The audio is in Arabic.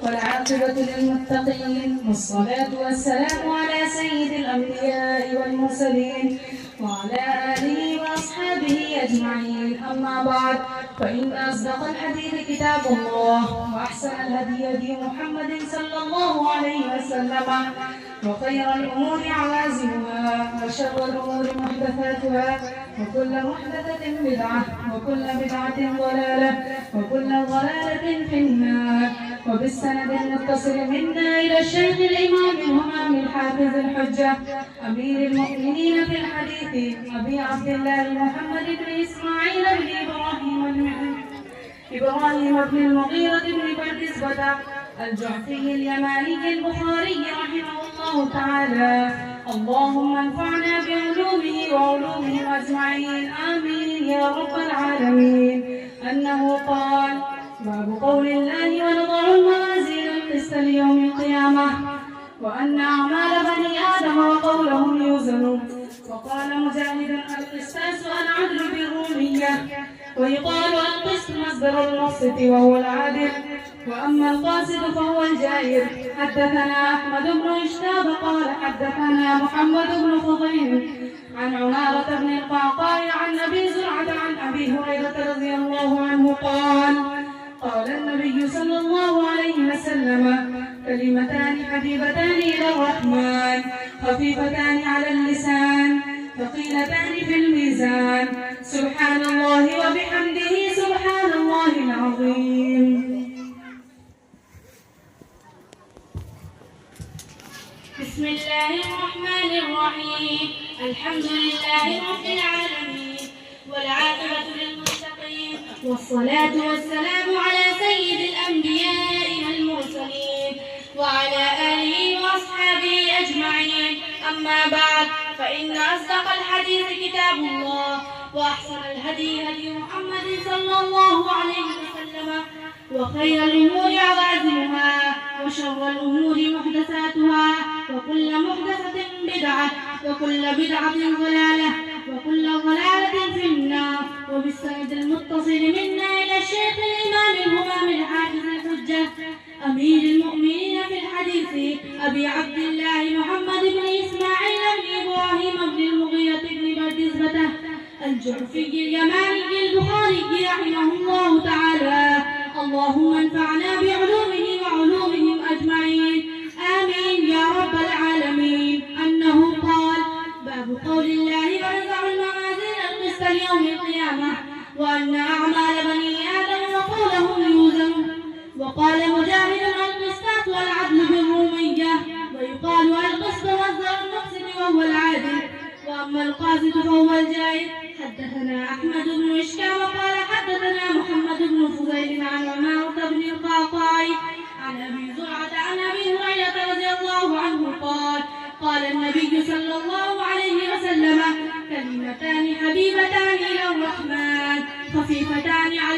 والعاقبة للمتقين، والصلاة والسلام على سيد الأنبياء والمرسلين وعلى آله وأصحابه أجمعين. أما بعد، فإن أصدق الحديث كتاب الله، وأحسن الهدي هدي محمد صلى الله عليه وسلم، وخير الأمور عوازمها، وشر الأمور محدثاتها، وكل محدثة بدعة، وكل بدعة ضلالة، وكل ضلالة في النار. وبالسند المتصل منا إلى الشيخ الإمام الهمام الحافظ الحجة أمير المؤمنين في الحديث أبي عبد الله محمد بن إسماعيل بن إبراهيم بن المغيرة بن بردزبة الجعفي اليماني البخاري رحمه الله تعالى. اللهم انفعنا بعلومه وعلومهم أجمعين، آمين يا رب العالمين. أنه قال: باب قول الله: ونضع الموازين القسط ليوم القيامة، وأن أعمال بني آدم وقولهم يوزن. وقال مجاهد: القسطاس العدل بالرومية، ويقال القسط مصدر المقسط وهو العادل، وأما القاسط فهو الجائر. حدثنا أحمد بن إشتاب قال حدثنا محمد بن فضيل عن عمارة بن القعقاع عن أبي زرعة عن أبي هريرة رضي الله عنه قال: قال النبي صلى الله عليه وسلم: كلمتان حبيبتان إلى الرحمن، خفيفتان على اللسان، ثقيلتان في الميزان، سبحان الله وبحمده سبحان الله العظيم. بسم الله الرحمن الرحيم. الحمد لله رب العالمين، والعاقبة للمتقين، والصلاة والسلام على سيد الأنبياء والمرسلين وعلى آله وأصحابه أجمعين. أما بعد، فإن أصدق الحديث كتاب الله، وأحسن الهدي هدي محمد صلى الله عليه وسلم، وخير الأمور عوازمها، وشر الأمور محدثاتها، وكل محدثة بدعة، وكل بدعة ضلالة، وكل ضلالة في النار. وبالسند المتصل منا إلى الشيخ الإمام الهمام الحافظ الحجة أمير المؤمنين في الحديث أبي عبد الله محمد بن إسماعيل بن إبراهيم بن المغيرة بن بردزبة الجعفي اليماني البخاري رحمه الله تعالى. اللهم انفعنا بعلومه وعلومهم أجمعين، آمين يا رب العالمين. أنه قال: باب قول الله: ونضع الموازين القسط ليوم القيامة، وأن أعمال بني آدم وقولهم يوزن. وقال مجاهد: القسطاس والعدل بالرومية، ويقال القسط مصدر المقسط وهو العادل، وأما القاسط فهو الجائر. حدثنا أحمد بن إشكام قال حدثنا محمد بن فضيل عن عمارة بن القعقاع عن أبي زرعة عن أبي هريرة رضي الله عنه قال: قال النبي صلى الله عليه وسلم: كلمتان حبيبتان إلى الرحمن، خفيفتان على